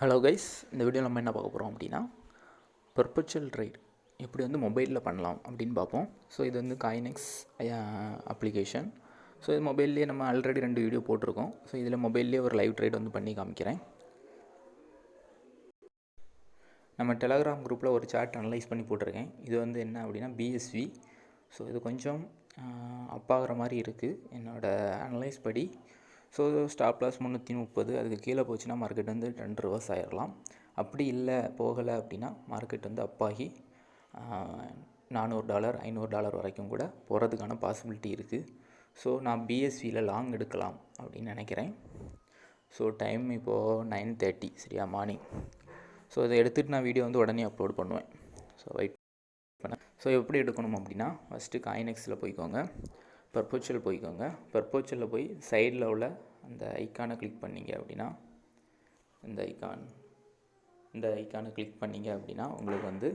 Hello guys, இந்த video நம்ம என்ன பார்க்க போகிறோம் அப்படின்னா பெர்பெச்சுவல் ட்ரேட் எப்படி வந்து மொபைலில் பண்ணலாம் அப்படின்னு பார்ப்போம். ஸோ இது வந்து CoinEx அப்ளிகேஷன். ஸோ இது மொபைல்லேயே நம்ம ஆல்ரெடி 2 வீடியோ போட்டிருக்கோம். ஸோ இதில் மொபைல்லேயே ஒரு லைவ் ட்ரேட் வந்து பண்ணி காமிக்கிறேன். நம்ம டெலகிராம் குரூப்பில் ஒரு சார்ட் அனலைஸ் பண்ணி போட்டிருக்கேன். இது வந்து என்ன அப்படின்னா BSV. ஸோ இது கொஞ்சம் அப்பாகிற மாதிரி இருக்குது என்னோடய அனலைஸ் படி. ஸோ ஸ்டாப் லாஸ் 330, அதுக்கு கீழே போச்சுன்னா மார்க்கெட் வந்து $10 ஆயிடலாம். அப்படி இல்லை போகலை அப்படின்னா மார்க்கெட் வந்து அப்பாகி $400 $500 வரைக்கும் கூட போகிறதுக்கான பாசிபிலிட்டி இருக்குது. ஸோ நான் BSVயில் லாங் எடுக்கலாம் அப்படின்னு நினைக்கிறேன். ஸோ டைம் இப்போது 9:30 சரியா, மார்னிங். ஸோ இதை எடுத்துகிட்டு நான் வீடியோ வந்து உடனே அப்லோட் பண்ணுவேன். ஸோ வெயிட் பண்ண. ஸோ எப்படி எடுக்கணும் அப்படின்னா ஃபஸ்ட்டு CoinExயில் போய்க்கோங்க, பெர்பெச்சுவல் போய்க்கோங்க. பெர்பெச்சுவலில் போய் சைடில் உள்ள அந்த ஐக்கானை கிளிக் பண்ணிங்க அப்படின்னா இந்த ஐக்கானை கிளிக் பண்ணிங்க அப்படின்னா உங்களுக்கு வந்து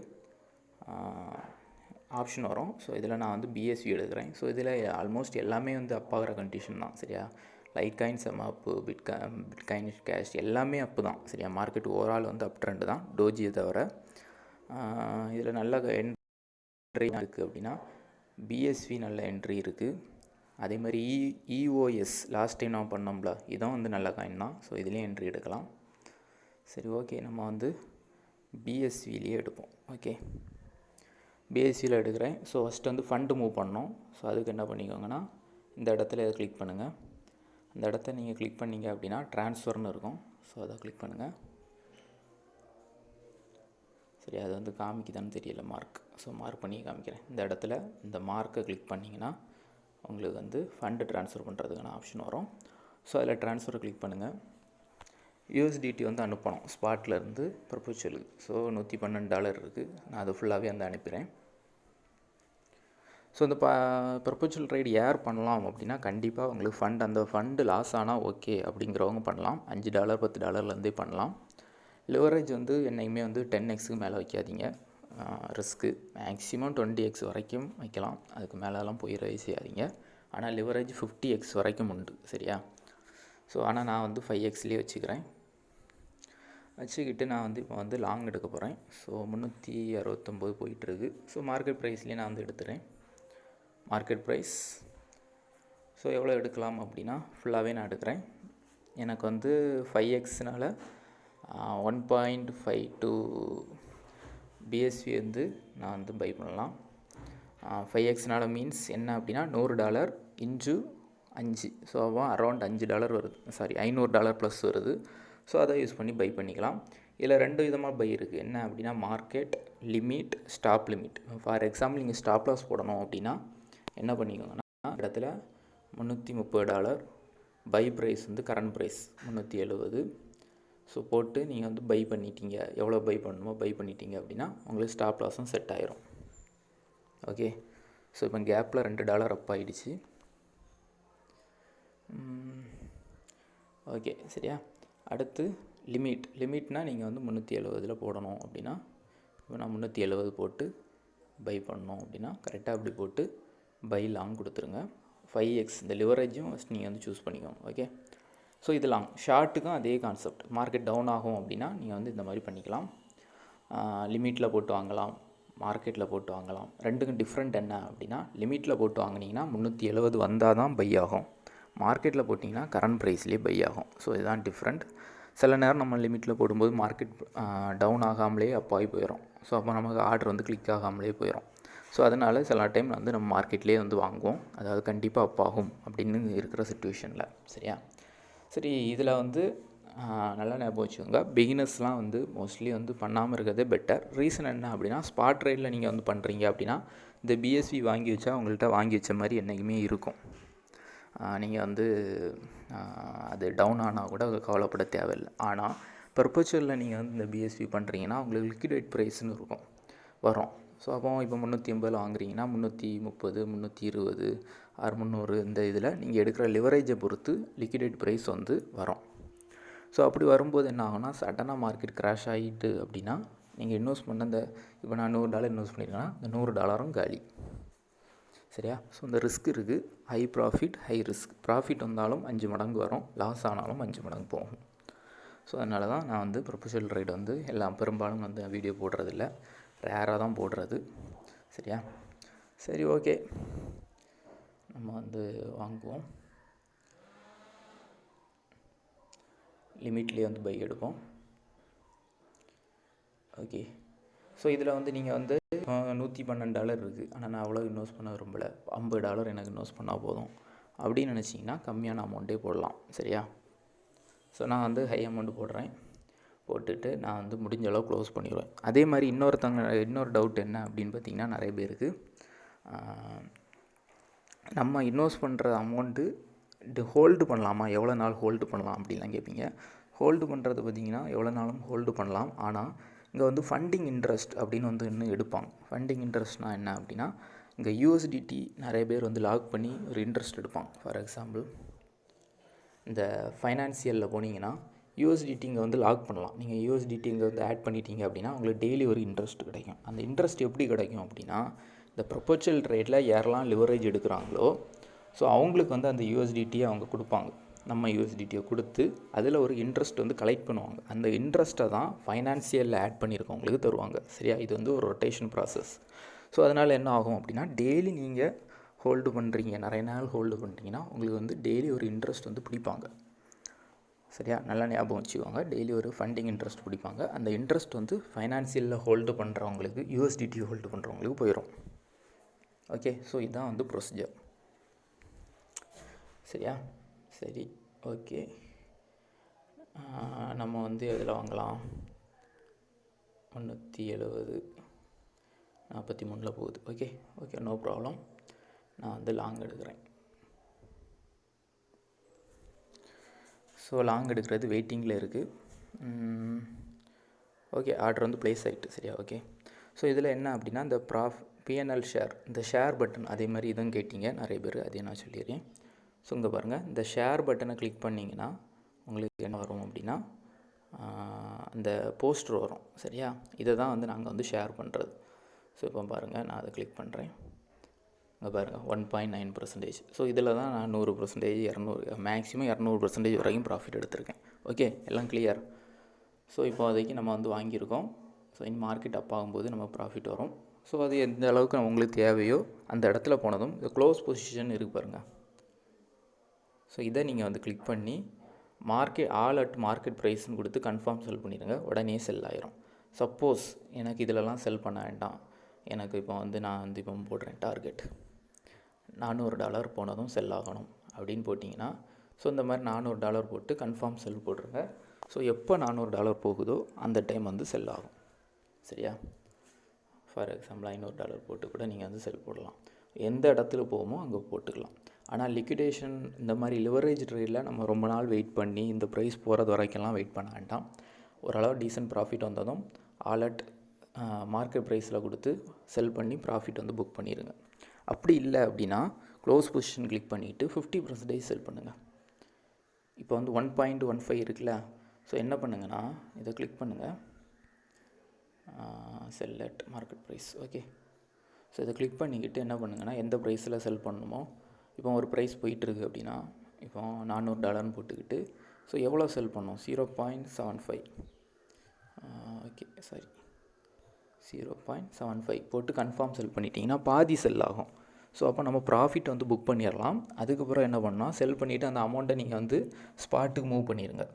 ஆப்ஷன் வரும். ஸோ இதில் நான் வந்து BSV எடுக்கிறேன். ஸோ இதில் ஆல்மோஸ்ட் எல்லாமே வந்து அப்பாகிற கண்டிஷன் தான் சரியா. லைட் காயின்ஸ் அப்பு, பிட்காயின் கேஷ் எல்லாமே அப்பு தான் சரியா. மார்க்கெட் ஓவரால் வந்து அப் ட்ரெண்டு தான், டோஜியை தவிர. இதில் நல்ல என்ட்ரி இருக்குது அப்படின்னா BSV நல்ல என்ட்ரி இருக்குது. அதே மாதிரி EOS லாஸ்ட் டைம் நான் பண்ணோம்ல, இதான் வந்து நல்ல காயின் தான். ஸோ இதுலேயும் என்ட்ரி எடுக்கலாம். சரி, ஓகே, நம்ம வந்து BSVலேயே எடுப்போம். ஓகே, BSVயில் எடுக்கிறேன். ஸோ ஃபஸ்ட்டு வந்து ஃபண்டு மூவ் பண்ணோம். ஸோ அதுக்கு என்ன பண்ணிக்கோங்கன்னா இந்த இடத்துல இதை கிளிக் பண்ணுங்கள். அந்த இடத்த நீங்கள் கிளிக் பண்ணிங்க அப்படின்னா ட்ரான்ஸ்ஃபர்னு இருக்கும். ஸோ அதை கிளிக் பண்ணுங்கள். சரி, அது வந்து காமிக்குதான்னு தெரியல மார்க். ஸோ மார்க் பண்ணி காமிக்கிறேன். இந்த இடத்துல இந்த மார்க்கை கிளிக் பண்ணிங்கன்னா உங்களுக்கு வந்து ஃபண்டு ட்ரான்ஸ்ஃபர் பண்ணுறதுக்கான ஆப்ஷன் வரும். ஸோ அதில் ட்ரான்ஸ்ஃபரை கிளிக் பண்ணுங்கள். USDT வந்து அனுப்பணும் ஸ்பாட்லேருந்து பெர்பெச்சுவலுக்கு. ஸோ $112 இருக்குது. நான் அது ஃபுல்லாகவே வந்து அனுப்புகிறேன். ஸோ இந்த பெர்பெச்சுவல் ட்ரேட் யார் பண்ணலாம் அப்படின்னா கண்டிப்பாக உங்களுக்கு அந்த ஃபண்டு லாஸ் ஆனால் ஓகே அப்படிங்கிறவங்க பண்ணலாம். $5 $10லேருந்தே பண்ணலாம். லிவரேஜ் வந்து என்றைக்குமே வந்து 10x மேலே வைக்காதீங்க. ரிஸ்க்கு மேக்ஸிமம் 20x வரைக்கும் வைக்கலாம். அதுக்கு மேலெலாம் போயிடவே செய்யாதீங்க. ஆனால் லிவரேஜ் 50x வரைக்கும் உண்டு சரியா. ஸோ ஆனால் நான் வந்து 5xலேயே வச்சுக்கிட்டு நான் வந்து இப்போ வந்து லாங் எடுக்க போகிறேன். ஸோ 369 போயிட்டுருக்கு. ஸோ மார்க்கெட் ப்ரைஸ்லேயே நான் வந்து எடுத்துகிறேன். மார்க்கெட் ப்ரைஸ் ஸோ எவ்வளோ எடுக்கலாம் அப்படின்னா ஃபுல்லாகவே நான் எடுக்கிறேன். எனக்கு வந்து 5xனால் 1.52 BSV வந்து நான் வந்து பை பண்ணலாம். 5xனால் மீன்ஸ் என்ன அப்படின்னா $100 × 5. ஸோ அவன் அரௌண்ட் $5 வருது, சாரி $500 ப்ளஸ் வருது. ஸோ அதை யூஸ் பண்ணி பை பண்ணிக்கலாம். இதில் 2 விதமாக பை இருக்குது. என்ன அப்படின்னா market limit, stop limit. For example நீங்கள் ஸ்டாப் லாஸ் போடணும் அப்படின்னா என்ன பண்ணிக்கோங்கன்னா இடத்துல $330, பை ப்ரைஸ் வந்து கரண்ட் ப்ரைஸ் 370. ஸோ போட்டு நீங்கள் வந்து பை பண்ணிட்டீங்க, எவ்வளோ பை பண்ணணுமோ பை பண்ணிட்டீங்க அப்படின்னா உங்களுக்கு ஸ்டாப் லாஸும் செட் ஆயிரும். ஓகே, ஸோ இப்போ கேப்பில் $2 அப் ஆகிடுச்சு. ஓகே சரியா. அடுத்து லிமிட்னால் நீங்கள் வந்து 370 போடணும் அப்படின்னா இப்போ நான் 370 போட்டு பை பண்ணணும் அப்படின்னா கரெக்டாக அப்படி போட்டு பை லாங் கொடுத்துருங்க. 5x இந்த லிவரேஜும் ஃபஸ்ட் நீங்கள் வந்து சூஸ் பண்ணிக்கோங்க. ஓகே, ஸோ இது லாங். ஷார்ட்டுக்கும் அதே கான்செப்ட். மார்க்கெட் டவுன் ஆகும் அப்படின்னா நீங்கள் வந்து இந்த மாதிரி பண்ணிக்கலாம். லிமிட்டில் போட்டு வாங்கலாம், மார்க்கெட்டில் போட்டு வாங்கலாம். ரெண்டுக்கும் டிஃப்ரெண்ட் என்ன அப்படின்னா லிமிட்டில் போட்டு வாங்கினீங்கன்னா 370 வந்தால் தான் பை ஆகும். மார்க்கெட்டில் போட்டிங்கன்னா கரண்ட் ப்ரைஸ்லேயே பை ஆகும். ஸோ இதுதான் டிஃப்ரெண்ட். சில நேரம் நம்ம லிமிட்டில் போடும்போது மார்க்கெட் டவுன் ஆகாமலே அப்பாகி போயிடும். ஸோ அப்போ நமக்கு ஆர்டர் வந்து கிளிக் ஆகாமலே போயிடும். ஸோ அதனால் சில டைம் வந்து நம்ம மார்க்கெட்லேயே வந்து வாங்குவோம். அதாவது கண்டிப்பாக அப் ஆகும் அப்படின்னு இருக்கிற சிச்சுவேஷனில் சரியா. சரி, இதில் வந்து நல்லா ஞாபகம் வச்சுக்கோங்க, பிகினர்ஸ்லாம் வந்து மோஸ்ட்லி வந்து பண்ணாமல் இருக்கிறதே பெட்டர். ரீசன் என்ன அப்படின்னா ஸ்பாட் ட்ரேடில் நீங்கள் வந்து பண்ணுறீங்க அப்படின்னா இந்த BSV வாங்கி வச்சா உங்கள்கிட்ட வாங்கி வச்ச மாதிரி என்றைக்குமே இருக்கும். நீங்கள் வந்து அது டவுன் ஆனால் கூட கவலைப்பட தேவையில்லை. ஆனால் பெர்பெச்சுவலில் நீங்கள் வந்து இந்த BSV பண்ணுறீங்கன்னா உங்களுக்கு லிக்விடேட் ப்ரைஸ்னு இருக்கும் வரும். ஸோ அப்போ இப்போ 380 வாங்குறீங்கன்னா 330, 320, 300 இந்த இதில் நீங்கள் எடுக்கிற லிவரேஜை பொறுத்து லிக்விடேட் ப்ரைஸ் வந்து வரும். ஸோ அப்படி வரும்போது என்ன ஆகும்னா சடனாக மார்க்கெட் கிராஷ் ஆகிட்டு அப்படின்னா நீங்கள் இன்வெஸ்ட் பண்ண இந்த இப்போ நான் $100 இன்வெஸ்ட் பண்ணியிருக்கேன்னா இந்த $100 காலி சரியா. ஸோ இந்த ரிஸ்க் இருக்குது. High profit high risk. Profit வந்தாலும் 5 மடங்கு வரும், லாஸ் ஆனாலும் 5 மடங்கு போகும். ஸோ அதனால தான் நான் வந்து ப்ரொபோஷல் ட்ரேட் வந்து எல்லாம் பெரும்பாலும் வந்து வீடியோ போடுறதில்ல, ரேராக தான் போடுறது. சரியா? சரி, ஓகே, நம்ம வந்து வாங்குவோம். லிமிட்லேயே வந்து பை எடுப்போம். ஓகே, ஸோ இதில் வந்து நீங்கள் வந்து $112 இருக்குது, ஆனால் நான் அவ்வளோ இன்வெஸ்ட் பண்ண விரும்பலை, $50 எனக்கு இன்வெஸ்ட் பண்ணால் போதும் அப்படின்னு நினச்சிங்கன்னா கம்மியான அமௌண்ட்டே போடலாம். சரியா? ஸோ நான் வந்து ஹை அமௌண்ட் போடுறேன். போட்டுட்டு நான் வந்து முடிஞ்ச அளவு க்ளோஸ் பண்ணிடுவேன். அதே மாதிரி இன்னொரு டவுட் என்ன அப்படின்னு பார்த்திங்கன்னா, நிறைய பேருக்கு நம்ம இன்வெஸ்ட் பண்ணுற அமௌண்ட்டு ஹோல்டு பண்ணலாமா, எவ்வளோ நாள் ஹோல்டு பண்ணலாம் அப்படின்லாம் கேட்பீங்க. ஹோல்டு பண்ணுறது பார்த்திங்கன்னா எவ்வளோ நாளும் ஹோல்டு பண்ணலாம். ஆனால் இங்கே வந்து ஃபண்டிங் இன்ட்ரெஸ்ட் அப்படின்னு வந்து இன்னும் எடுப்பாங்க. ஃபண்டிங் இன்ட்ரெஸ்ட்னால் என்ன அப்படின்னா, இங்கே யூஎஸ்டிடி நிறைய பேர் வந்து லாக் பண்ணி ஒரு இன்ட்ரெஸ்ட் எடுப்பாங்க. ஃபார் எக்ஸாம்பிள், இந்த ஃபைனான்சியலில் போனீங்கன்னா யூஎஸ்டிடி இங்கே வந்து லாக் பண்ணலாம். நீங்கள் யூஎஸ்டிடி இங்கே வந்து ஆட் பண்ணிட்டீங்க அப்படின்னா உங்களுக்கு டெய்லி ஒரு இன்ட்ரெஸ்ட் கிடைக்கும். அந்த இன்ட்ரெஸ்ட் எப்படி கிடைக்கும் அப்படின்னா, இந்த ப்ரொபோஷல் ட்ரேடில் யாரெல்லாம் லிவரேஜ் எடுக்கிறாங்களோ ஸோ அவங்களுக்கு வந்து அந்த யூஎஸ்டிடியை அவங்க கொடுப்பாங்க. நம்ம யூஎஸ்டிடியை கொடுத்து அதில் ஒரு இன்ட்ரெஸ்ட் வந்து கலெக்ட் பண்ணுவாங்க. அந்த இன்ட்ரெஸ்ட்டை தான் ஃபைனான்சியலில் ஆட் பண்ணியிருக்கவங்களுக்கு தருவாங்க. சரியா? இது வந்து ஒரு ரொட்டேஷன் ப்ராசஸ். ஸோ அதனால் என்ன ஆகும் அப்படின்னா, டெய்லி நீங்கள் ஹோல்டு பண்ணுறீங்க, நிறைய நாள் ஹோல்டு பண்ணுறீங்கன்னா உங்களுக்கு வந்து டெய்லி ஒரு இன்ட்ரெஸ்ட் வந்து பிடிப்பாங்க. சரியா? நல்லா ஞாபகம் வச்சுக்கோங்க, டெய்லி ஒரு ஃபண்டிங் இன்ட்ரெஸ்ட் பிடிப்பாங்க. அந்த இன்ட்ரெஸ்ட் வந்து ஃபைனான்சியலில் ஹோல்டு பண்ணுறவங்களுக்கு, யூஎஸ்டிடி ஹோல்டு பண்ணுறவங்களுக்கு போயிடும். ஓகே, ஸோ இதுதான் வந்து ப்ரொசீஜர். சரியா? சரி, ஓகே, நம்ம வந்து எதில் வாங்கலாம்? 370.43 போகுது. Okay, no problem. நான் வந்து லாங் எடுக்கிறேன். ஸோ லாங் எடுக்கிறது வெயிட்டிங்கில் இருக்குது. ஓகே, ஆர்டர் வந்து ப்ளேஸ் ஆகிட்டு. சரியா? ஓகே, ஸோ இதில் என்ன அப்படின்னா, இந்த பிஎன்எல் ஷேர், இந்த ஷேர் பட்டன், அதே மாதிரி இதுவும் கேட்டிங்க நிறைய பேர், அதே நான் சொல்லிடுறேன். ஸோ இங்கே பாருங்கள், இந்த ஷேர் பட்டனை கிளிக் பண்ணிங்கன்னா உங்களுக்கு என்ன வரும் அப்படின்னா, அந்த போஸ்டர் வரும். சரியா? இதை தான் வந்து நாங்கள் வந்து ஷேர் பண்ணுறது. ஸோ இப்போ பாருங்கள், நான் அதை கிளிக் பண்ணுறேன். இங்கே பாருங்கள், 1.9%. ஸோ இதில் தான் நான் 100%, 200, மேக்ஸிமம் 200% வரைக்கும் ப்ராஃபிட் எடுத்திருக்கேன். ஓகே, எல்லாம் கிளியர். ஸோ இப்போதைக்கு நம்ம வந்து வாங்கியிருக்கோம். ஸோ இன் மார்க்கெட் அப் ஆகும்போது நம்ம ப்ராஃபிட் வரும். ஸோ அது எந்த அளவுக்கு உங்களுக்கு தேவையோ அந்த இடத்துல போனதும் இந்த க்ளோஸ் பொசிஷன் இருக்குது பாருங்கள். ஸோ இதை நீங்கள் வந்து கிளிக் பண்ணி ஆல் அட் மார்க்கெட் ப்ரைஸ்ன்னு கொடுத்து கன்ஃபார்ம் செல் பண்ணிடுங்க. உடனே செல் ஆயிரும். சப்போஸ் எனக்கு இதிலலாம் செல் பண்ண வேண்டாம், எனக்கு இப்போ வந்து நான் வந்து இப்போ போடுறேன் டார்கெட் $400 போனதும் செல் ஆகணும் அப்படின்னு போட்டிங்கன்னா, ஸோ இந்த மாதிரி $400 போட்டு கன்ஃபார்ம் செல் போட்டுருங்க. ஸோ எப்போ $400 போகுதோ அந்த டைம் வந்து செல் ஆகும். சரியா? ஃபார் எக்ஸாம்பிள் $500 போட்டு கூட நீங்கள் வந்து செல் போடலாம். எந்த இடத்துல போகுமோ அங்கே போட்டுக்கலாம். ஆனால் லிக்விடேஷன் இந்த மாதிரி லிவரேஜ் ட்ரேடில் நம்ம ரொம்ப நாள் வெயிட் பண்ணி இந்த ப்ரைஸ் போகிறது வரைக்கும்லாம் வெயிட் பண்ண வேண்டாம். ஓரளவு டீசன்ட் ப்ராஃபிட் வந்ததும் ஆல் அட் மார்க்கெட் ப்ரைஸில் கொடுத்து செல் பண்ணி ப்ராஃபிட் வந்து புக் பண்ணிடுங்க. அப்படி இல்லை அப்படின்னா க்ளோஸ் பொசிஷன் கிளிக் பண்ணிவிட்டு 50% செல் பண்ணுங்கள். இப்போ வந்து 1.15 இருக்குல்ல, ஸோ என்ன பண்ணுங்கன்னா இதை கிளிக் பண்ணுங்கள், sell at market price. Okay, so இதை கிளிக் பண்ணிக்கிட்டு என்ன பண்ணுங்கன்னா, எந்த ப்ரைஸில் செல் பண்ணணுமோ, இப்போ ஒரு ப்ரைஸ் போயிட்டுருக்கு அப்படின்னா இப்போ $400 போட்டுக்கிட்டு, ஸோ எவ்வளோ செல் பண்ணணும்? 0.75. ஓகே, சாரி, 0.75 போட்டு கன்ஃபார்ம் செல் பண்ணிட்டீங்கன்னா பாதி செல் ஆகும். ஸோ அப்போ நம்ம ப்ராஃபிட் வந்து புக் பண்ணிடலாம். அதுக்கப்புறம் என்ன பண்ணால், செல் பண்ணிவிட்டு அந்த அமௌண்ட்டை நீங்கள் வந்து ஸ்பாட்டுக்கு மூவ் பண்ணிடுங்க.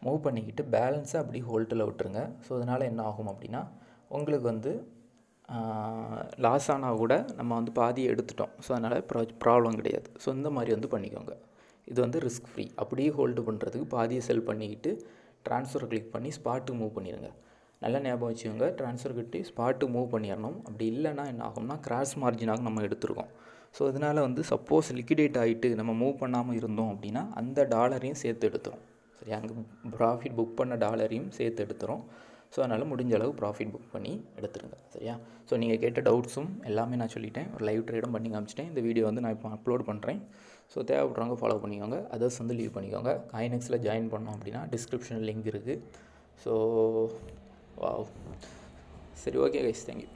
மூவ் பண்ணிக்கிட்டு பேலன்ஸை அப்படி ஹோல்டில் விட்டுருங்க. ஸோ அதனால் என்ன ஆகும் அப்படின்னா, உங்களுக்கு வந்து லாஸ் ஆனால் கூட நம்ம வந்து பாதியை எடுத்துட்டோம். ஸோ அதனால் ப்ராப்ளம் கிடையாது. ஸோ இந்த மாதிரி வந்து பண்ணிக்கோங்க. இது வந்து ரிஸ்க் ஃப்ரீ. அப்படியே ஹோல்டு பண்ணுறதுக்கு பாதியை செல் பண்ணிக்கிட்டு ட்ரான்ஸ்ஃபர் கிளிக் பண்ணி ஸ்பாட்டுக்கு மூவ் பண்ணிடுங்க. நல்லா ஞாபகம் வச்சுக்கோங்க, ட்ரான்ஸ்ஃபர் கிட்டி ஸ்பாட்டுக்கு மூவ் பண்ணிடணும். அப்படி இல்லைன்னா என்ன ஆகும்னா கிராஸ் மார்ஜினாக நம்ம எடுத்துருக்கோம். ஸோ அதனால் வந்து சப்போஸ் லிக்விடேட் ஆகிட்டு நம்ம மூவ் பண்ணாமல் இருந்தோம் அப்படின்னா அந்த டாலரையும் சேர்த்து எடுத்துரும். சரி, அங்கே ப்ராஃபிட் புக் பண்ண டாலரையும் சேர்த்து எடுத்துரும். ஸோ அதனால் முடிஞ்ச அளவு ப்ராஃபிட் புக் பண்ணி எடுத்துருங்க. சரியா? ஸோ நீங்கள் கேட்ட டவுட்ஸும் எல்லாமே நான் சொல்லிட்டேன். ஒரு லைவ் ட்ரேடும் பண்ணி காமிச்சிட்டேன். இந்த வீடியோ வந்து நான் இப்போ அப்லோட் பண்ணுறேன். ஸோ தேவைப்படுறவங்க ஃபாலோ பண்ணிக்கோங்க. அதர்ஸ் வந்து லீவ் பண்ணிக்கோங்க. CoinExல ஜாயின் பண்ணோம் அப்படின்னா டிஸ்கிரிப்ஷனில் லிங்க் இருக்குது. ஸோ வாவ், சரி, ஓகே கைஸ், தேங்க்யூ.